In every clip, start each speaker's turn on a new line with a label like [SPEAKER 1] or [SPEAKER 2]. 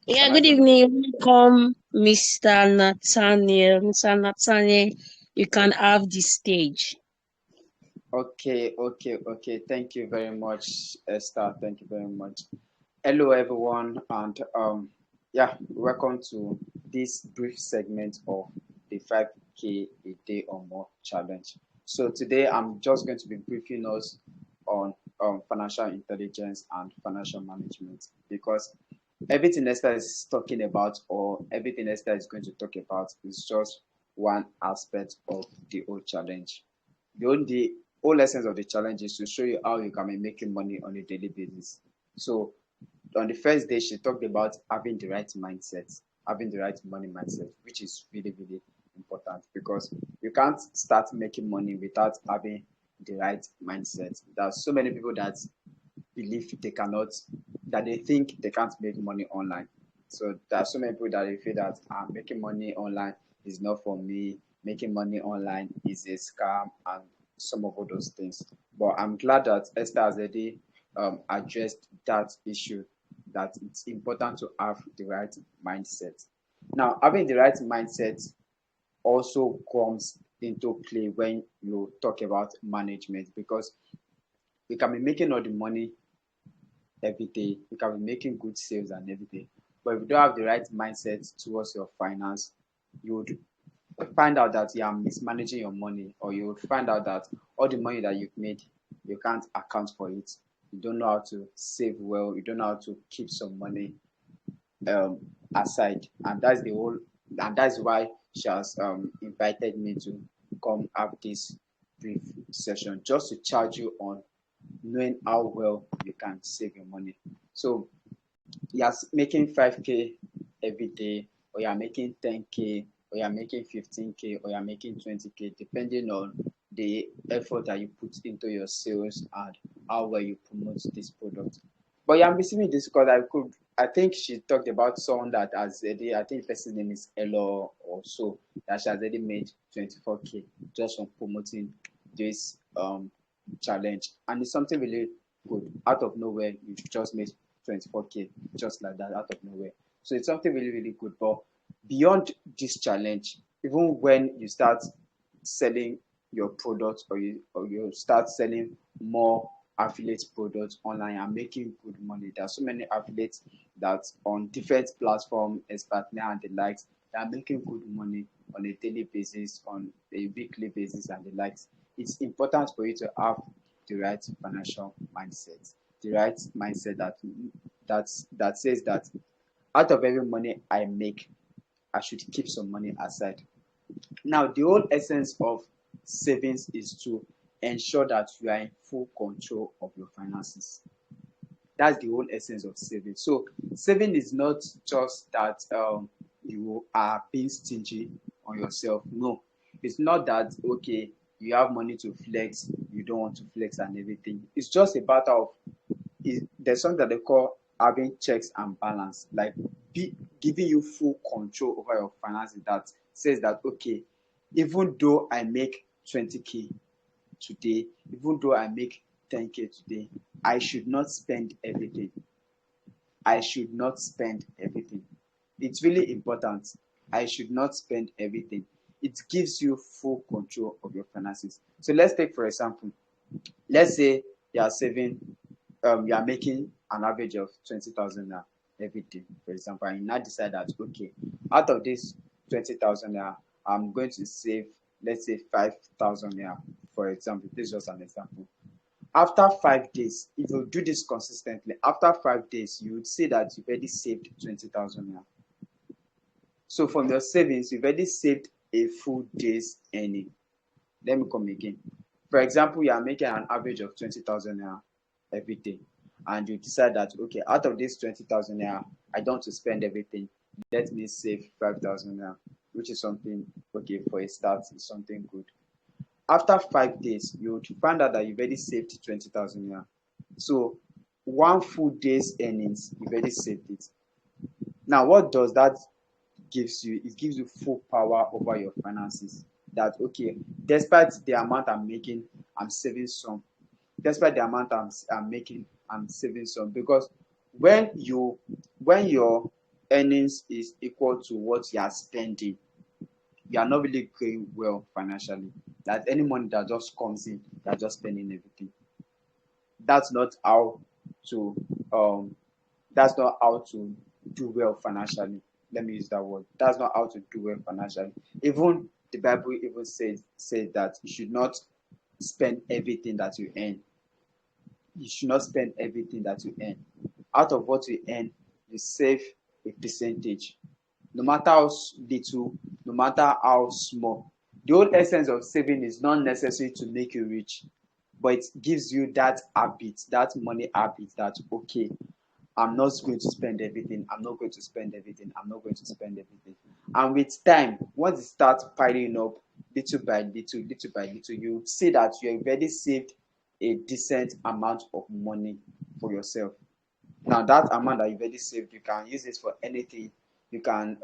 [SPEAKER 1] Yeah,
[SPEAKER 2] Can I
[SPEAKER 1] good
[SPEAKER 2] be on?
[SPEAKER 1] evening. Welcome, Mr. Nathaniel. Mr. Nathaniel, you can have the stage.
[SPEAKER 2] Okay. Thank you very much, Esther. Thank you very much. Hello, everyone, and yeah, welcome to this brief segment of the 5K a day or more challenge. So today, I'm just going to be briefing us on financial intelligence and financial management because everything Esther is talking about or everything Esther is going to talk about is just one aspect of the whole challenge. The whole essence of the challenge is to show you how you can be making money on a daily basis. So on the first day, she talked about having the right mindset, having the right money mindset, which is really important because you can't start making money without having the right mindset. There are so many people that believe they cannot, that they think they can't make money online. So there are so many people that they feel that making money online is not for me. Making money online is a scam and some of all those things. But I'm glad that Esther has already addressed that issue. That it's important to have the right mindset. Now, having the right mindset also comes into play when you talk about management because you can be making all the money every day. You can be making good sales and everything. But if you don't have the right mindset towards your finance, you would find out that you are mismanaging your money, or you would find out that all the money that you've made, you can't account for it. You don't know how to save well, you don't know how to keep some money um, aside. And that's the whole, and that's why she has invited me to come have this brief session just to charge you on knowing how well you can save your money. So you're making 5K every day, or you're making 10K, or you're making 15K, or you're making 20K, depending on the effort that you put into your sales and how well you promote this product. But yeah, I'm receiving this because I think she talked about someone that has already, I think the person's name is Elo or so, that she has already made 24K just from promoting this challenge. And it's something really good. Out of nowhere, you just made 24K just like that, out of nowhere. So it's something really good. But beyond this challenge, even when you start selling your products, or you start selling more affiliate products online and making good money, there are so many affiliates that on different platforms, Expertner and the likes, they are making good money on a daily basis, on a weekly basis and the likes. It's important for you to have the right financial mindset, the right mindset that says that out of every money I make, I should keep some money aside. Now, the whole essence of savings is to ensure that you are in full control of your finances. That's the whole essence of saving. So saving is not just that you are being stingy on yourself. No, it's not that okay, you have money to flex, you don't want to flex and everything. It's just a matter of there's something that they call having checks and balance, like be giving you full control over your finances. That says that okay, even though I make 20K today, even though I make 10K today, I should not spend everything. I should not spend everything. It's really important. I should not spend everything. It gives you full control of your finances. So let's take for example, let's say you are saving, you are making an average of 20,000 naira every day, for example, and you now decide that okay, out of this 20,000 naira, I'm going to save, let's say 5,000 naira, for example. This is just an example. After 5 days, if you do this consistently, after 5 days, you would see that you've already saved 20,000 naira. So from your savings, you've already saved a full day's earning. Let me come again. For example, you are making an average of 20,000 naira every day, and you decide that okay, out of this 20,000 naira, I don't want to spend everything. Let me save 5,000 naira, which is something okay for a start. Is something good. After 5 days, you would find out that you've already saved 20,000 naira. So one full day's earnings, you've already saved it. Now, what does that gives you? It gives you full power over your finances. That okay, despite the amount I'm making, I'm saving some. Despite the amount I'm making, I'm saving some. Because when you when your earnings is equal to what you are spending, you are not really going well financially. That any money that just comes in, you are just spending everything. That's not how to um that's not how to do well financially. Let me use that word. That's not how to do well financially. Even the Bible even said that you should not spend everything that you earn. You should not spend everything that you earn. Out of what you earn, you save a percentage. No matter how little, no matter how small. The whole essence of saving is not necessary to make you rich, but it gives you that habit, that money habit, that okay, I'm not going to spend everything. I'm not going to spend everything. I'm not going to spend everything. And with time, once it starts piling up little by little, little by little, you see that you have already saved a decent amount of money for yourself. Now that amount that you've already saved, you can use it for anything. You can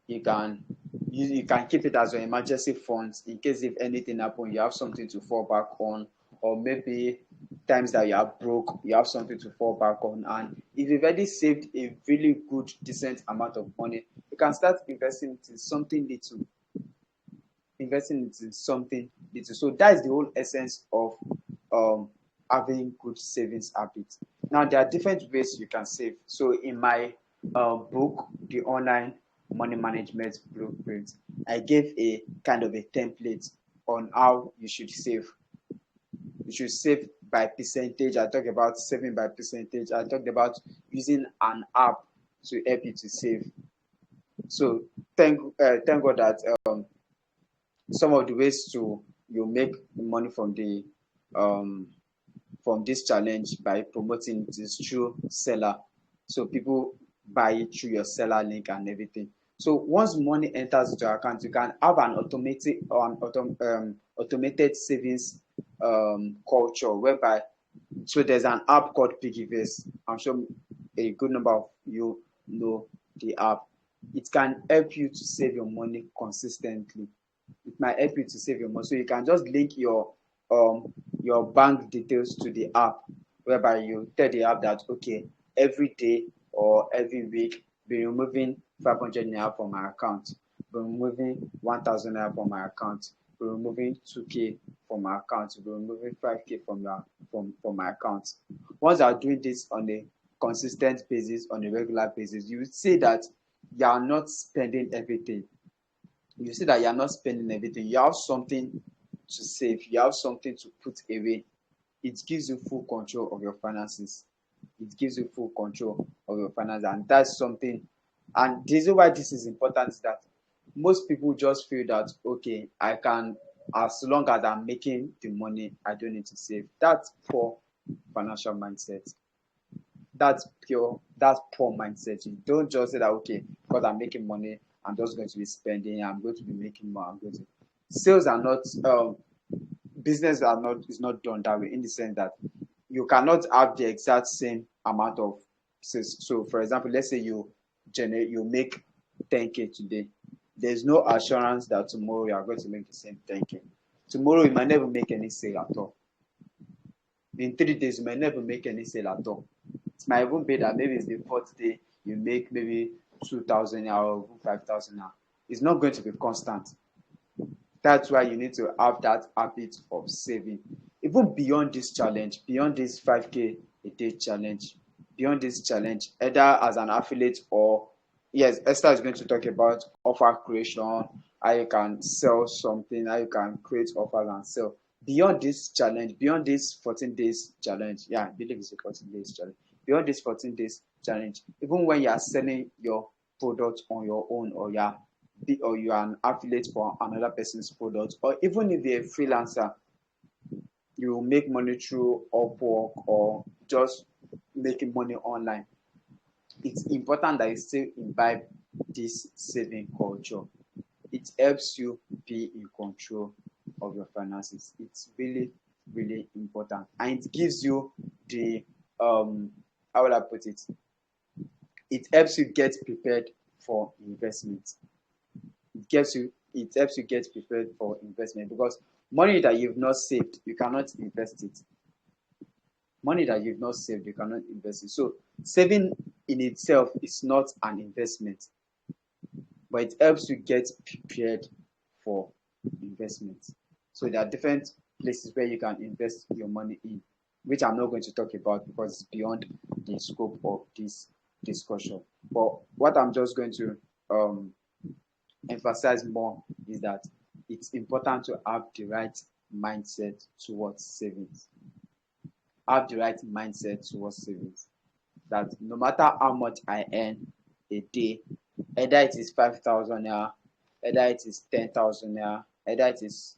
[SPEAKER 2] you can you can keep it as your emergency funds in case if anything happens, you have something to fall back on, or maybe times that you are broke, you have something to fall back on. And if you've already saved a really good, decent amount of money, you can start investing it in something little. Investing it in something little. So that is the whole essence of um, having good savings habits. Now there are different ways you can save. So in my book, The Online Money Management Blueprint, I gave a kind of a template on how you should save. You should save by percentage. I talked about saving by percentage. I talked about using an app to help you to save. So thank God that some of the ways to you make money um, from this challenge by promoting it is through seller. So people buy it through your seller link and everything. So once money enters into your account, you can have an automated savings culture whereby, so there's an app called Piggyverse. I'm sure a good number of you know the app. It can help you to save your money consistently. It might help you to save your money. So you can just link your bank details to the app, whereby you tell the app that okay, every day or every week be removing 500 naira from my account, be removing 1,000 naira from my account, be removing 2k from my account, be removing 5k from my account. Once you are doing this on a consistent basis, on a regular basis, you will see that you are not spending everything. You see that you are not spending everything. You have something to save, you have something to put away. It gives you full control of your finances. It gives you full control of your finances, and that's something. And the reason why this is important is that most people just feel that okay, I can, as long as I'm making the money, I don't need to save. That's poor financial mindset. That's poor mindset. You don't just say that okay, because I'm making money, I'm just going to be spending, I'm going to be making more, I'm going to. Sales are not business are not is not done that way, in the sense that you cannot have the exact same amount of sales. So for example, let's say you make 10k today. There's no assurance that tomorrow you are going to make the same 10k. Tomorrow you might never make any sale at all. In 3 days you might never make any sale at all. It might even be that maybe it's the fourth day you make maybe 2,000 or 5,000. It's not going to be constant. That's why you need to have that habit of saving. Even beyond this challenge, beyond this 5k a day challenge, beyond this challenge, either as an affiliate or, yes, Esther is going to talk about offer creation, how you can sell something, how you can create offers and sell. Beyond this challenge, beyond this 14 days challenge, yeah, I believe it's a 14 days challenge. Beyond this 14 days challenge, even when you are selling your product on your own, or you are an affiliate for another person's product, or even if you're a freelancer, you will make money through Upwork or just making money online. It's important that you still imbibe this saving culture. It helps you be in control of your finances. It's really, really important, and it gives you the how will I put it? It helps you get prepared for investment. It helps you get prepared for investment, because money that you've not saved, you cannot invest it. Money that you've not saved, you cannot invest it. So saving in itself is not an investment, but it helps you get prepared for investment. So there are different places where you can invest your money in, which I'm not going to talk about because it's beyond the scope of this discussion. But what I'm just going to emphasize more is that it's important to have the right mindset towards savings. Have the right mindset towards savings. That no matter how much I earn a day, either it is 5,000 naira, either it is 10,000 naira, either it is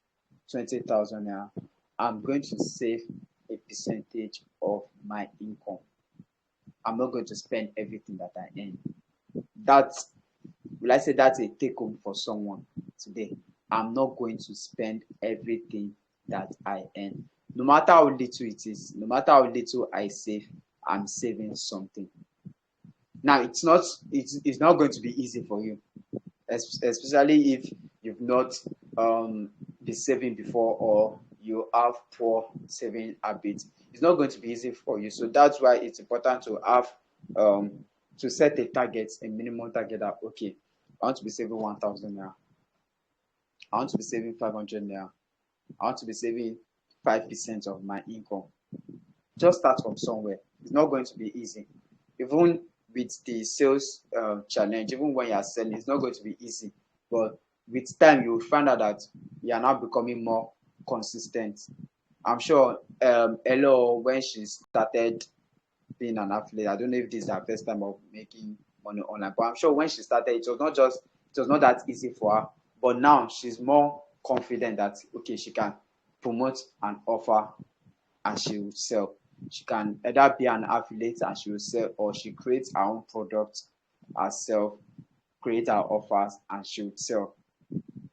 [SPEAKER 2] 20,000 naira, I'm going to save a percentage of my income. I'm not going to spend everything that I earn. That's, will I say that's a take home for someone today? I'm not going to spend everything that I earn. No matter how little it is, no matter how little I save, I'm saving something. Now it's not going to be easy for you, especially if you've not been saving before or you have poor saving habits. It's not going to be easy for you. So that's why it's important to have to set a target, a minimum target that okay, I want to be saving 1,000 naira. I want to be saving 500 naira. I want to be saving 5% of my income. Just start from somewhere. It's not going to be easy. Even with the sales challenge, even when you are selling, it's not going to be easy. But with time, you will find out that you are now becoming more consistent. I'm sure Elo, when she started being an affiliate, I don't know if this is her first time of making money online, but I'm sure when she started, it was not that easy for her. But now she's more confident that okay, she can promote an offer and she will sell. She can either be an affiliate and she will sell, or she creates her own product herself, create her offers and she will sell.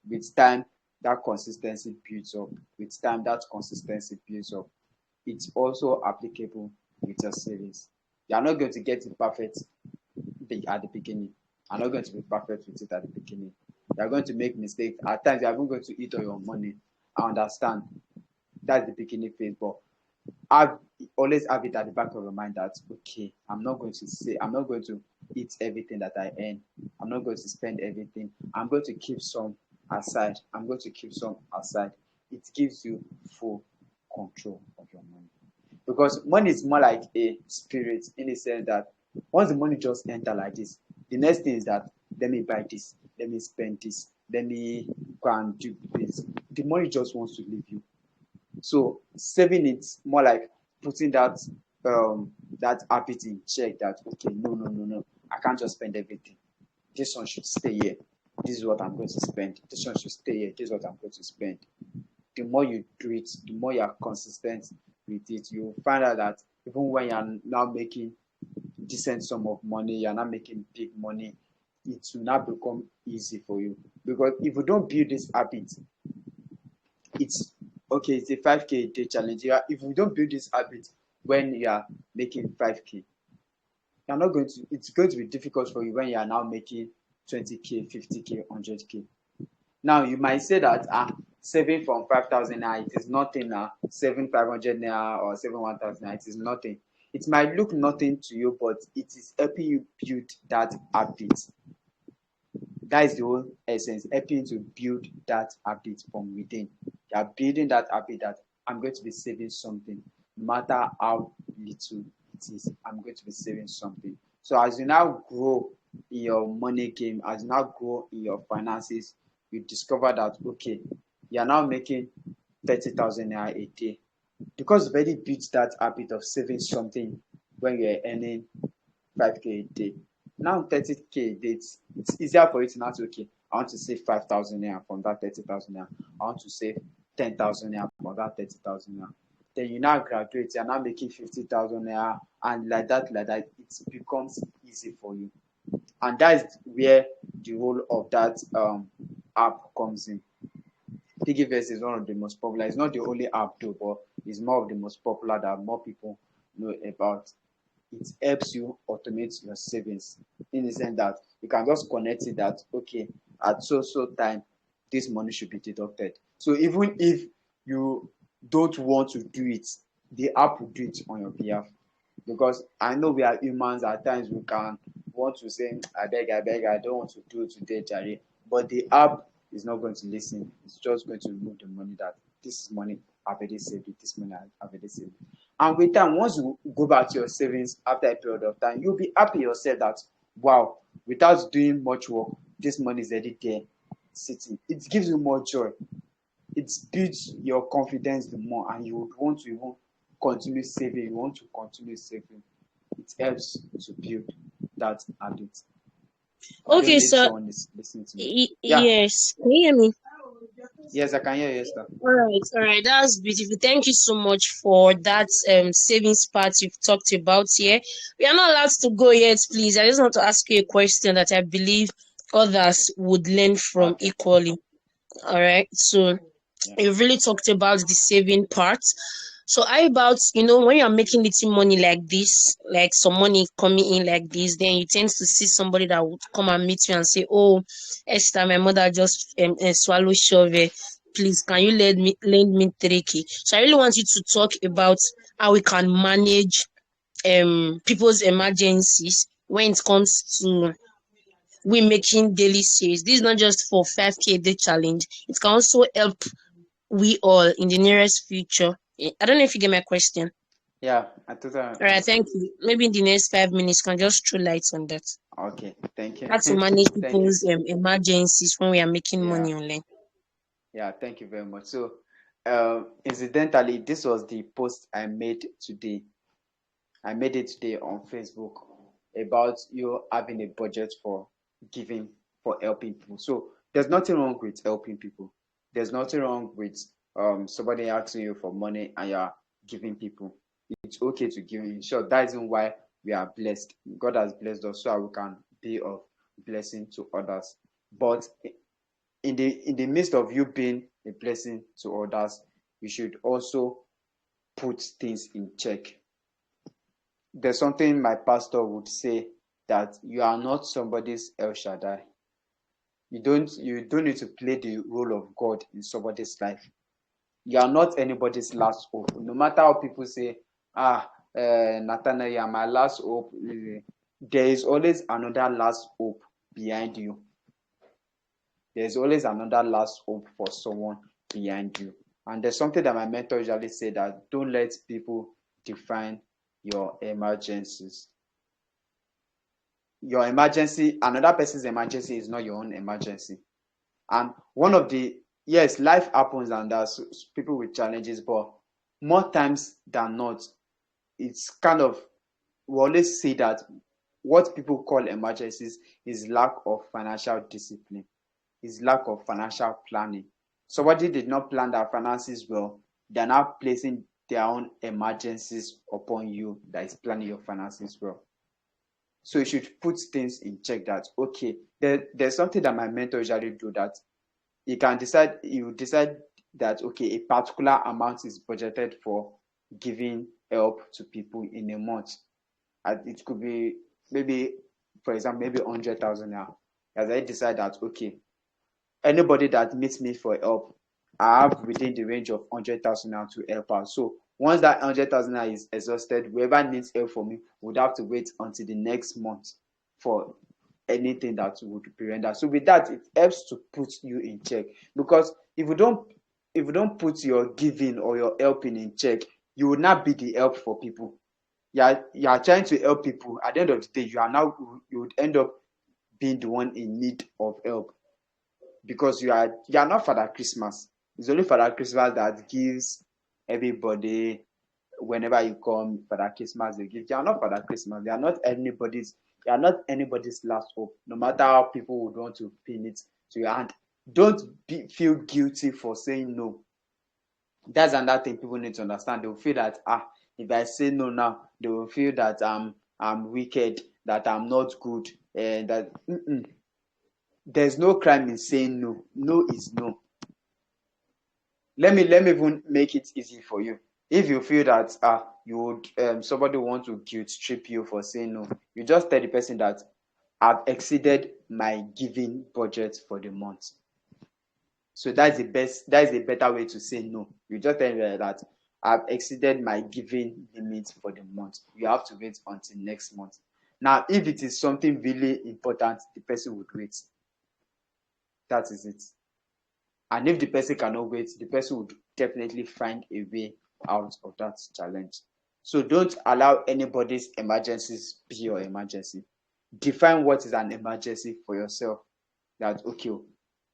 [SPEAKER 2] With time, that consistency builds up. With time, that consistency builds up. It's also applicable with your savings. You are not going to get it perfect at the beginning. I'm not going to be perfect with it at the beginning. You are going to make mistakes. At times, you are even going to eat all your money. I understand. That's the beginning phase, but always have it at the back of your mind that okay, I'm not going to eat everything that I earn. I'm not going to spend everything. I'm going to keep some aside. I'm going to keep some aside. It gives you full control of your money. Because money is more like a spirit in the sense that once the money just enter like this, the next thing is that let me buy this, let me spend this, let me go and do this. The money just wants to leave you. So saving it's more like putting that that habit in check that okay, no. I can't just spend everything. This one should stay here. This is what I'm going to spend. This one should stay here. This is what I'm going to spend. The more you do it, the more you are consistent with it, you'll find out that even when you're now making decent sum of money, you're not making big money, it will not become easy for you. Because if you don't build this habit, it's okay, it's a 5K day challenge. If you don't build this habit when you are making 5K, you're not going to, it's going to be difficult for you when you are now making 20K, 50K, 100K. Now you might say that saving from 5,000 naira, it is nothing now. Saving 500 naira or saving 1,000 naira, it is nothing. It might look nothing to you, but it is helping you build that habit. That is the whole essence, helping to build that habit from within. You are building that habit that I'm going to be saving something, no matter how little it is. I'm going to be saving something. So as you now grow in your money game, as you now grow in your finances, you discover that okay, you are now making 30,000 naira a day because you've already built that habit of saving something when you're earning 5K a day. Now 30K a day, it's easier for you to now say okay, I want to save 5,000 naira from that 30,000 naira. I want to save 10,000 naira from that 30,000 naira. Then you now graduate, you're now making 50,000 naira, and like that, it becomes easy for you. And that is where the role of that app comes in. Piggyverse is one of the most popular. It's not the only app though, but it's more of the most popular that more people know about. It helps you automate your savings in the sense that you can just connect it that okay, at so time this money should be deducted. So even if you don't want to do it, the app will do it on your behalf. because I know we are humans. At times we can want to say, I beg, I don't want to do it today, Jerry. But the app is not going to listen. It's just going to remove the money that this is money I've already saved it, this money I've already saved it. And with time, once you go back to your savings after a period of time, you'll be happy yourself that, wow, without doing much work, this money is already there sitting. It gives you more joy. It builds your confidence the more, and you would want to even continue saving. You want to continue saving. It helps to build that habit. I don't
[SPEAKER 1] Okay,
[SPEAKER 2] know if
[SPEAKER 1] so
[SPEAKER 2] someone is listening to me. Yeah,
[SPEAKER 1] yes, can you hear me?
[SPEAKER 2] yes, I can hear you, Esther.
[SPEAKER 1] All right, that's beautiful. Thank you so much for that savings part you've talked about here. We are not allowed to go yet, please. I just want to ask you a question that I believe others would learn from
[SPEAKER 2] Okay.
[SPEAKER 1] equally. All right, so
[SPEAKER 2] Yeah.
[SPEAKER 1] you've really talked about the saving part. So how about, when you're making little money like this, like some money coming in like this, then you tend to see somebody that would come and meet you and say, oh, Esther, my mother just swallowed shovel. Please, can you lend me 3K? So I really want you to talk about how we can manage people's emergencies when it comes to we making daily sales. This is not just for 5K day challenge. It can also help we all in the nearest future. I don't know if you get my question.
[SPEAKER 2] Yeah, I totally
[SPEAKER 1] All right,
[SPEAKER 2] understand.
[SPEAKER 1] thank you. Maybe in the next 5 minutes, can just throw lights on that.
[SPEAKER 2] Okay, thank you.
[SPEAKER 1] How to manage
[SPEAKER 2] Thank you.
[SPEAKER 1] people's emergencies when we are making
[SPEAKER 2] Yeah,
[SPEAKER 1] money online.
[SPEAKER 2] yeah, thank you very much. So, incidentally, this was the post I made today. I made it today on Facebook about you having a budget for giving, for helping people. So there's nothing wrong with helping people. There's nothing wrong with somebody asking you for money and you're giving people. It's okay to give. In short, that isn't why we are blessed. God has blessed us so that we can be of blessing to others. But in the midst of you being a blessing to others, you should also put things in check. There's something my pastor would say, that you are not somebody's El Shaddai. You don't need to play the role of God in somebody's life. You are not anybody's last hope. No matter how people say, Nathaniel, you are my last hope, there is always another last hope behind you. There's always another last hope for someone behind you. And there's something that my mentor usually say, that don't let people define your emergencies. Your emergency, another person's emergency is not your own emergency. And one of the, yes, life happens and there's people with challenges, but more times than not, it's kind of, we always say that what people call emergencies is lack of financial discipline, is lack of financial planning. Somebody did not plan their finances well, they're now placing their own emergencies upon you that is planning your finances well. So you should put things in check, that okay, there's something that my mentor usually do, that you decide that okay, a particular amount is budgeted for giving help to people in a month. And it could be maybe, for example, maybe 100,000 now. As I decide that okay, anybody that meets me for help, I have within the range of 100,000 now to help out. So once that 100,000 now is exhausted, whoever needs help from me would have to wait until the next month for anything that would be rendered. So with that, it helps to put you in check, because if you don't put your giving or your helping in check, you will not be the help for people. You are trying to help people. At the end of the day, you would end up being the one in need of help, because you are not Father Christmas. It's only Father Christmas that gives everybody, whenever you come, Father Christmas they give. You are not Father Christmas. You are not anybody's last hope, no matter how people would want to pin it to your hand. Don't feel guilty for saying no. That's another thing people need to understand. They will feel that if I say no now, they will feel that I'm wicked, that I'm not good, and that there's no crime in saying no. No is no. Let me even make it easy for you. If you feel that you would somebody want to guilt trip you for saying no, you just tell the person that I've exceeded my giving budget for the month. So that's the best. That is a better way to say no. You just tell them that I've exceeded my giving limit for the month. You have to wait until next month. Now, if it is something really important, the person would wait. That is it. And if the person cannot wait, the person would definitely find a way out of that challenge. So don't allow anybody's emergencies be your emergency. Define what is an emergency for yourself. That, okay,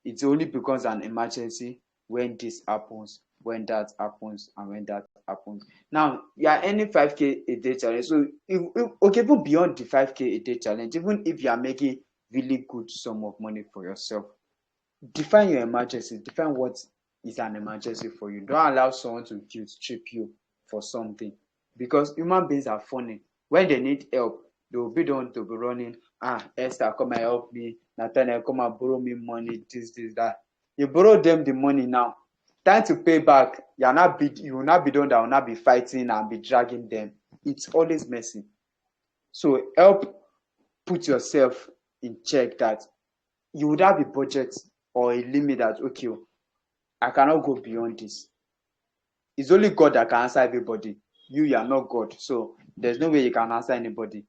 [SPEAKER 2] it only becomes an emergency when this happens, when that happens, and when that happens. Now, you are earning 5K a day challenge. So, okay, even beyond the 5K a day challenge, even if you are making really good sum of money for yourself, define your emergency. Define what is an emergency for you. Don't allow someone to guilt trip you for something, because human beings are funny. When they need help, they will be the one to be running. Esther, come and help me. Nathaniel, come and borrow me money. This, that. You borrow them the money now. Time to pay back. You will not be the one that will not be fighting and be dragging them. It's always messy. So help put yourself in check that you would have a budget or a limit that, okay, I cannot go beyond this. It's only God that can answer everybody. You are not God. So there's no way you can answer anybody.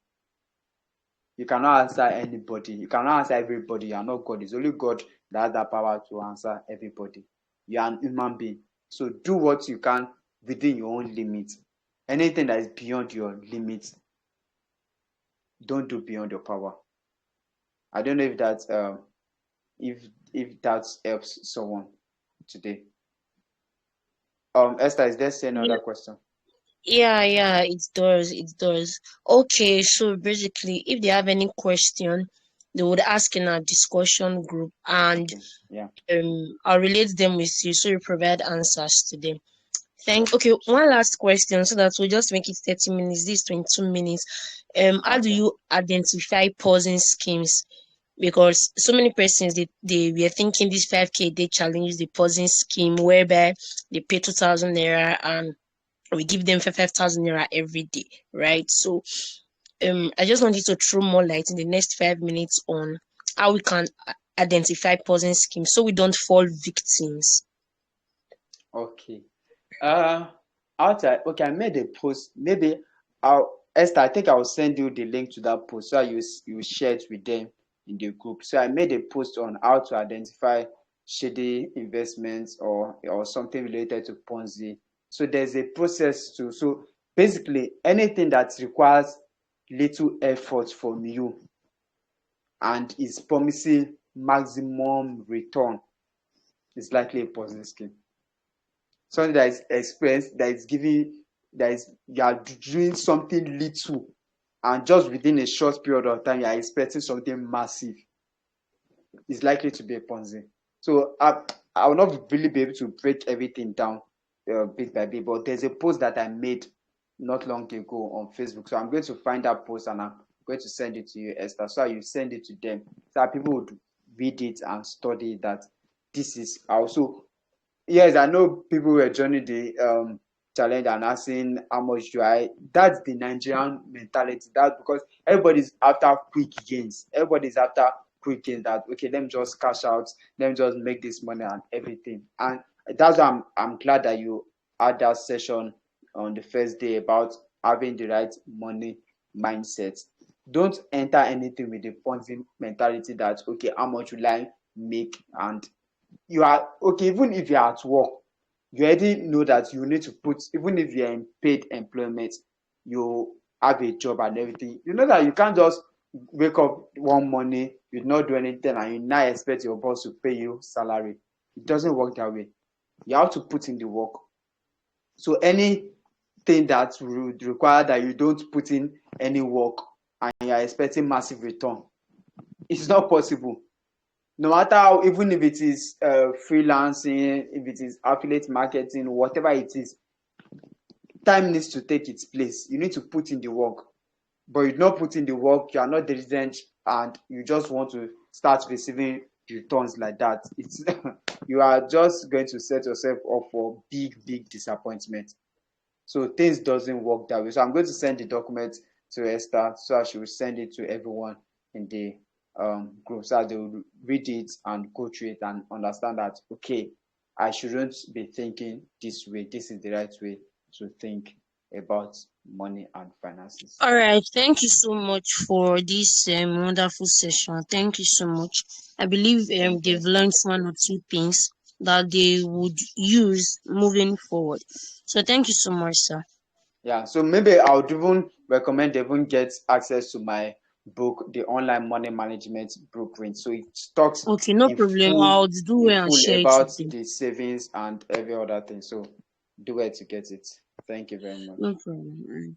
[SPEAKER 2] You cannot answer anybody. You cannot answer everybody. You are not God. It's only God that has that power to answer everybody. You are an human being. So do what you can within your own limits. Anything that is beyond your limits, don't do beyond your power. I don't know if that if that helps someone today. Esther, is there another question?
[SPEAKER 1] Yeah, it does. Okay, so basically, if they have any question, they would ask in our discussion group, and
[SPEAKER 2] Okay. Yeah.
[SPEAKER 1] I'll relate them with you, so you provide answers to them. Okay, one last question, so that we'll just make it 30 minutes. This 22 minutes. How do
[SPEAKER 2] Okay.
[SPEAKER 1] you identify pausing schemes? Because so many persons they were thinking this 5K day challenge is the pausing scheme whereby they pay 2,000 naira and we give them 5,000 naira every day, right? So I just wanted to throw more light in the next 5 minutes on how we can identify pausing schemes so we don't fall victims.
[SPEAKER 2] Okay. Okay, I made a post. Maybe Esther, I think I will send you the link to that post so you share it with them in the group. So I made a post on how to identify shady investments or something related to Ponzi. So there's a process to, so basically anything that requires little effort from you and is promising maximum return is likely a Ponzi scheme. Something that is expensive, that is giving, that is, you are doing something little and just within a short period of time you are expecting something massive, is likely to be a Ponzi. So I will not really be able to break everything down bit by bit, but there's a post that I made not long ago on Facebook. So I'm going to find that post and I'm going to send it to you, Esther. So you send it to them so that people would read it and study that this is also. Yes, I know people were joining the challenge and asking how much do I. That's the Nigerian mentality. That's because everybody's after quick gains. Everybody's after quick gains. That, okay, let me just cash out. Let me just make this money and everything. And that's why I'm glad that you had that session on the first day about having the right money mindset. Don't enter anything with the Ponzi mentality that, okay, how much will I make, and you are okay. Even if you're at work, you already know that you need to put, even if you're in paid employment, you have a job and everything, you know that you can't just wake up one morning, you not do anything and you now expect your boss to pay you salary. It doesn't work that way. You have to put in the work. So anything that would require that you don't put in any work and you are expecting massive return, it's not possible. No matter how, even if it is freelancing, if it is affiliate marketing, whatever it is, time needs to take its place. You need to put in the work, but you not put in the work, you are not diligent, and you just want to start receiving returns like that. It's you are just going to set yourself up for big disappointment. So things doesn't work that way. So I'm going to send the document to Esther so she will send it to everyone in the group so they will read it and go through it and understand that, okay, I shouldn't be thinking this way. This is the right way to think about money and finances.
[SPEAKER 1] All right. Thank you so much for this wonderful session. Thank you so much. I believe
[SPEAKER 2] Thank you,
[SPEAKER 1] they've
[SPEAKER 2] Esther.
[SPEAKER 1] learned one or two things that they would use moving forward. So thank you so much, sir.
[SPEAKER 2] Yeah, so maybe I would even recommend they even get access to my book, The Online Money Management Blueprint. So it talks
[SPEAKER 1] Okay, no problem. I'll do
[SPEAKER 2] in
[SPEAKER 1] it and
[SPEAKER 2] full
[SPEAKER 1] share it
[SPEAKER 2] about
[SPEAKER 1] with you.
[SPEAKER 2] the savings and every other thing. So do it to get it. Thank you very much.
[SPEAKER 1] No problem.